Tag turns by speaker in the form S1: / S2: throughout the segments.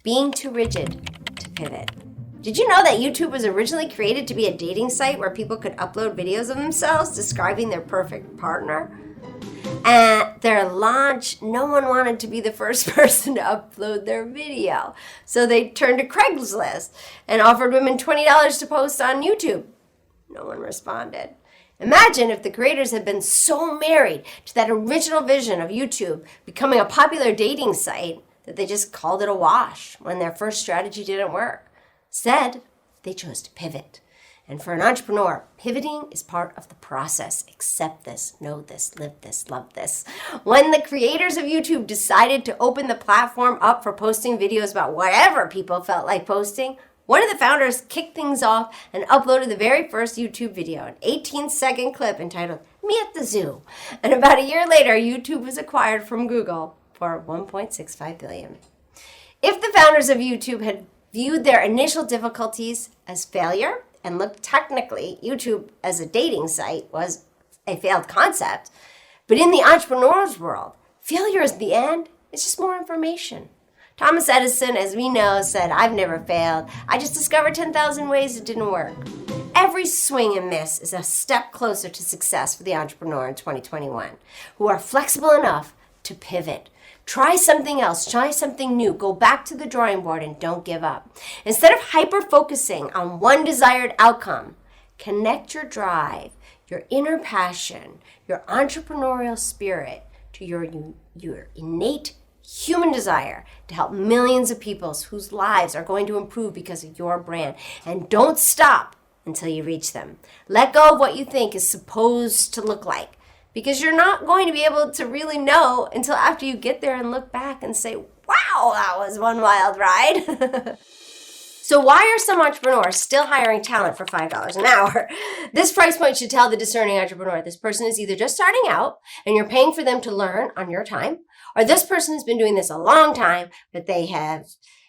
S1: being too rigid to pivot. Did you know that YouTube was originally created to be a dating site where people could upload videos of themselves describing their perfect partner? At their launch, no one wanted to be the first person to upload their video. So they turned to Craigslist and offered women $20 to post on YouTube. No one responded. Imagine if the creators had been so married to that original vision of YouTube becoming a popular dating site that they just called it a wash when their first strategy didn't work. Instead, they chose to pivot. And for an entrepreneur, pivoting is part of the process. Accept this, know this, live this, love this. When the creators of YouTube decided to open the platform up for posting videos about whatever people felt like posting, one of the founders kicked things off and uploaded the very first YouTube video, an 18-second clip entitled Me at the Zoo. And about a year later, YouTube was acquired from Google for $1.65 billion. If the founders of YouTube had viewed their initial difficulties as failure and looked technically YouTube as a dating site was a failed concept, but in the entrepreneur's world, failure is the end. It's just more information. Thomas Edison, as we know, said, "I've never failed. I just discovered 10,000 ways it didn't work." Every swing and miss is a step closer to success for the entrepreneur in 2021, who are flexible enough to pivot. Try something else, try something new, go back to the drawing board and don't give up. Instead of hyper-focusing on one desired outcome, connect your drive, your inner passion, your entrepreneurial spirit to your innate human desire to help millions of people whose lives are going to improve because of your brand. And don't stop until you reach them. Let go of what you think is supposed to look like, because you're not going to be able to really know until after you get there and look back and say, wow, that was one wild ride. So why are some entrepreneurs still hiring talent for $5 an hour? This price point should tell the discerning entrepreneur this person is either just starting out and you're paying for them to learn on your time, or this person has been doing this a long time, but they have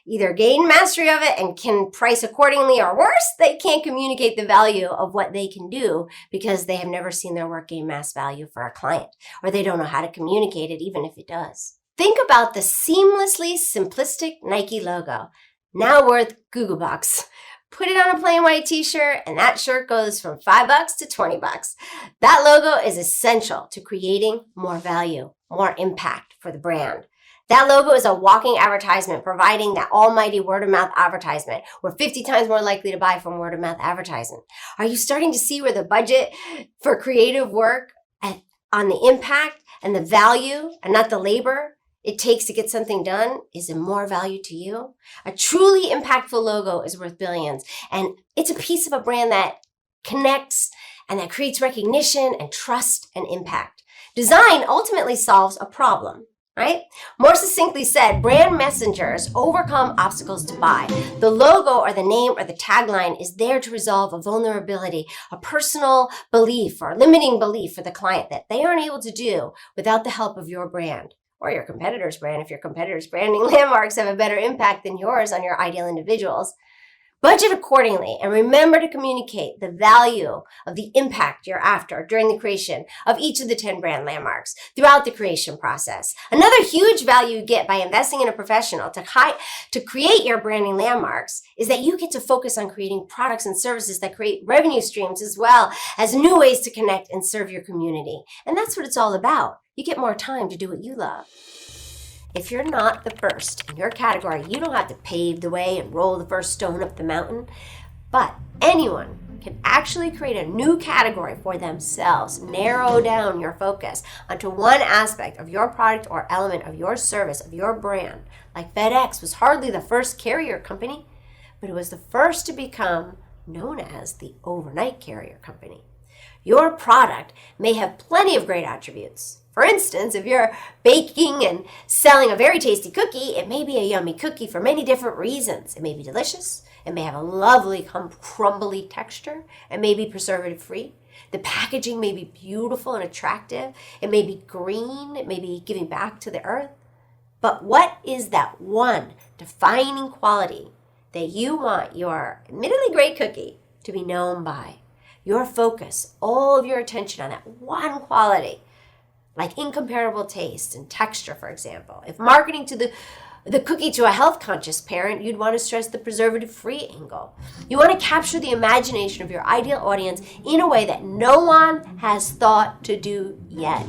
S1: either gained mastery of it and can price accordingly, or worse, they can't communicate the value of what they can do because they have never seen their work gain mass value for a client, or they don't know how to communicate it even if it does. Think about the seamlessly simplistic Nike logo, now worth Google bucks. Put it on a plain white t-shirt and that shirt goes from $5 to $20. That logo is essential to creating more value, more impact for the brand. That logo is a walking advertisement, providing that almighty word-of-mouth advertisement. We're 50 times more likely to buy from word-of-mouth advertising. Are you starting to see where the budget for creative work on the impact and the value and not the labor it takes to get something done is of more value to you? A truly impactful logo is worth billions, and it's a piece of a brand that connects and that creates recognition and trust and impact. Design ultimately solves a problem, right? More succinctly said, brand messengers overcome obstacles to buy. The logo or the name or the tagline is there to resolve a vulnerability, a personal belief or limiting belief for the client that they aren't able to do without the help of your brand or your competitor's brand if your competitor's branding landmarks have a better impact than yours on your ideal individuals. Budget accordingly and remember to communicate the value of the impact you're after during the creation of each of the 10 brand landmarks throughout the creation process. Another huge value you get by investing in a professional to create your branding landmarks is that you get to focus on creating products and services that create revenue streams as well as new ways to connect and serve your community. And that's what it's all about. You get more time to do what you love. If you're not the first in your category, you don't have to pave the way and roll the first stone up the mountain, but anyone can actually create a new category for themselves. Narrow down your focus onto one aspect of your product or element of your service, of your brand. Like FedEx was hardly the first carrier company, but it was the first to become known as the overnight carrier company. Your product may have plenty of great attributes. For instance, if you're baking and selling a very tasty cookie, it may be a yummy cookie for many different reasons. It may be delicious. It may have a lovely crumbly texture. It may be preservative-free. The packaging may be beautiful and attractive. It may be green. It may be giving back to the earth. But what is that one defining quality that you want your admittedly great cookie to be known by? Your focus, all of your attention on that one quality, like incomparable taste and texture, for example. If marketing to the cookie to a health-conscious parent, you'd want to stress the preservative-free angle. You want to capture the imagination of your ideal audience in a way that no one has thought to do yet.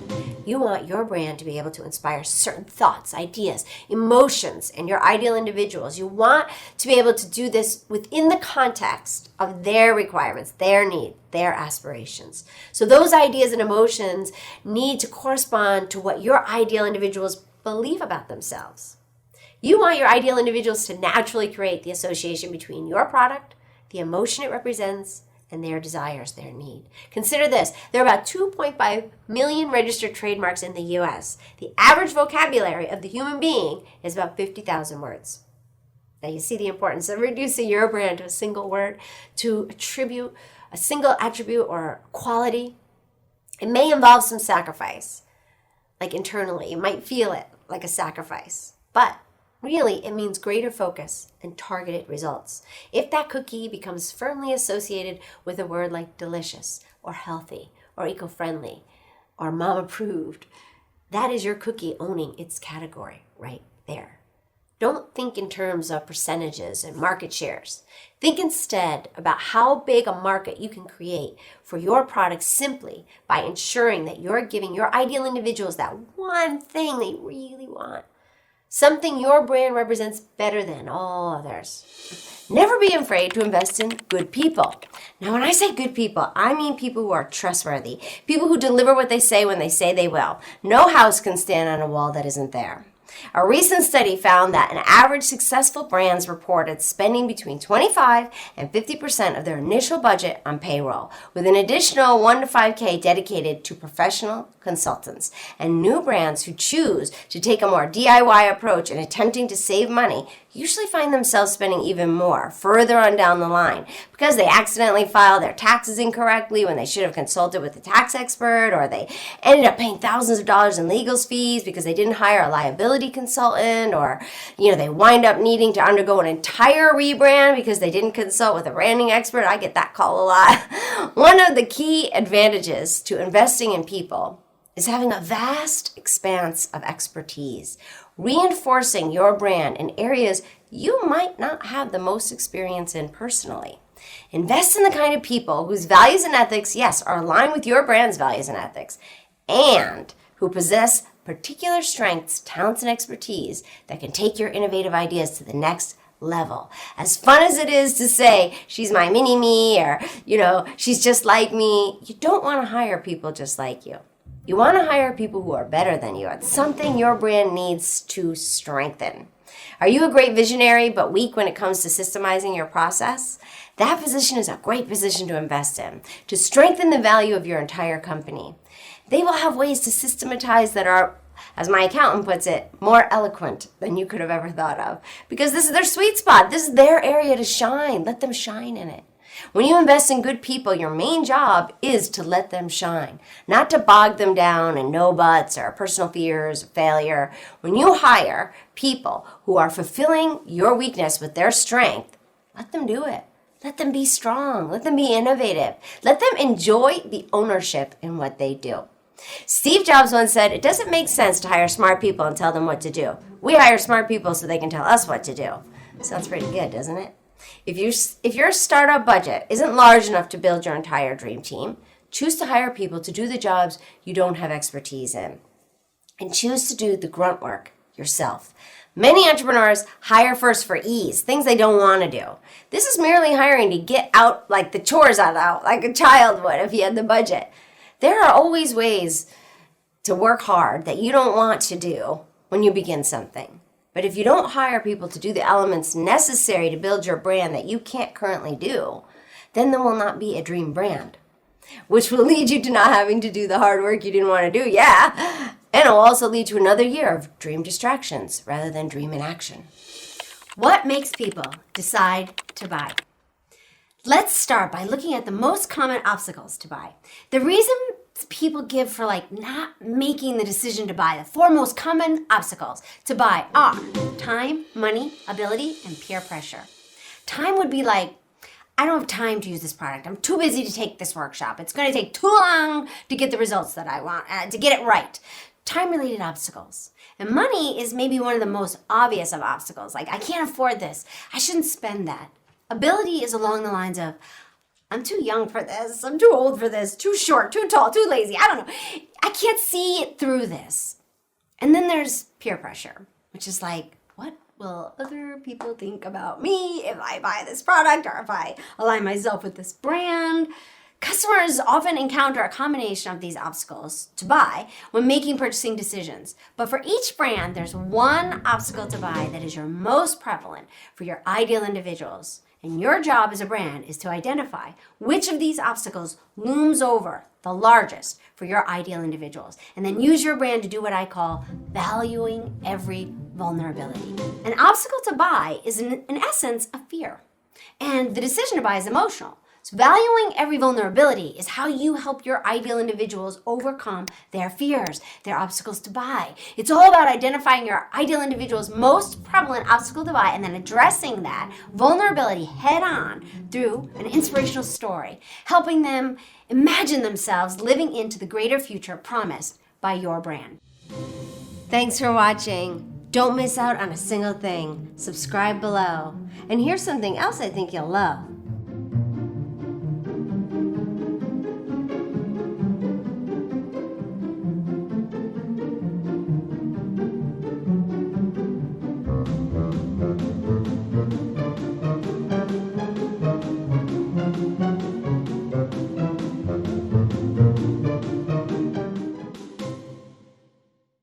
S1: You want your brand to be able to inspire certain thoughts, ideas, emotions, and your ideal individuals. You want to be able to do this within the context of their requirements, their needs, their aspirations. So those ideas and emotions need to correspond to what your ideal individuals believe about themselves. You want your ideal individuals to naturally create the association between your product, the emotion it represents, and their desires, their need. Consider this. There are about 2.5 million registered trademarks in the U.S. The average vocabulary of the human being is about 50,000 words. Now you see the importance of reducing your brand to a single word, to attribute a single attribute or quality. It may involve some sacrifice, like internally. You might feel it like a sacrifice, but really, it means greater focus and targeted results. If that cookie becomes firmly associated with a word like delicious or healthy or eco-friendly or mom-approved, that is your cookie owning its category right there. Don't think in terms of percentages and market shares. Think instead about how big a market you can create for your product simply by ensuring that you're giving your ideal individuals that one thing they really want. Something your brand represents better than all others. Never be afraid to invest in good people. Now, when I say good people, I mean people who are trustworthy, people who deliver what they say when they say they will. No house can stand on a wall that isn't there. A recent study found that an average successful brands reported spending between 25 and 50% of their initial budget on payroll, with an additional 1 to 5K dedicated to professional consultants. And new brands who choose to take a more DIY approach in attempting to save money usually find themselves spending even more further on down the line because they accidentally filed their taxes incorrectly when they should have consulted with a tax expert, or they ended up paying thousands of dollars in legal fees because they didn't hire a liability consultant, or they wind up needing to undergo an entire rebrand because they didn't consult with a branding expert. I get that call a lot. One of the key advantages to investing in people is having a vast expanse of expertise, reinforcing your brand in areas you might not have the most experience in personally. Invest in the kind of people whose values and ethics, yes, are aligned with your brand's values and ethics, and who possess particular strengths, talents, and expertise that can take your innovative ideas to the next level. As fun as it is to say, she's my mini-me, or, she's just like me, you don't want to hire people just like you. You want to hire people who are better than you. It's something your brand needs to strengthen. Are you a great visionary but weak when it comes to systemizing your process? That position is a great position to invest in, to strengthen the value of your entire company. They will have ways to systematize that are, as my accountant puts it, more eloquent than you could have ever thought of. Because this is their sweet spot. This is their area to shine. Let them shine in it. When you invest in good people, your main job is to let them shine, not to bog them down in no buts or personal fears, failure. When you hire people who are fulfilling your weakness with their strength, let them do it. Let them be strong. Let them be innovative. Let them enjoy the ownership in what they do. Steve Jobs once said, it doesn't make sense to hire smart people and tell them what to do. We hire smart people so they can tell us what to do. Sounds pretty good, doesn't it? If your startup budget isn't large enough to build your entire dream team, choose to hire people to do the jobs you don't have expertise in, and choose to do the grunt work yourself. Many entrepreneurs hire first for ease, things they don't want to do. This is merely hiring to get out like the chores out like a child would if he had the budget. There are always ways to work hard that you don't want to do when you begin something. But if you don't hire people to do the elements necessary to build your brand that you can't currently do, then there will not be a dream brand, which will lead you to not having to do the hard work you didn't want to do, yeah. And it will also lead to another year of dream distractions rather than dream in action. What makes people decide to buy? Let's start by looking at the most common obstacles to buy. The reason people give for not making the decision to buy, the four most common obstacles to buy are time, money, ability, and peer pressure. Time would be like, I don't have time to use this product. I'm too busy to take this workshop. It's going to take too long to get the results that I want, to get it right.
S2: time-related obstacles. And money is maybe one of the most obvious of obstacles. Like, I can't afford this. I shouldn't spend that. Ability is along the lines of, I'm too young for this. I'm too old for this. Too short, too tall, too lazy. I don't know. I can't see through this. And then there's peer pressure, which is like, what will other people think about me if I buy this product or if I align myself with this brand? Customers often encounter a combination of these obstacles to buy when making purchasing decisions. But for each brand, there's one obstacle to buy that is your most prevalent for your ideal individuals. And your job as a brand is to identify which of these obstacles looms over the largest for your ideal individuals. And then use your brand to do what I call valuing every vulnerability. An obstacle to buy is in essence a fear. And the decision to buy is emotional. So valuing every vulnerability is how you help your ideal individuals overcome their fears, their obstacles to buy. It's all about identifying your ideal individual's most prevalent obstacle to buy and then addressing that vulnerability head on through an inspirational story, helping them imagine themselves living into the greater future promised by your brand.
S1: Thanks for watching. Don't miss out on a single thing. Subscribe below. And here's something else I think you'll love.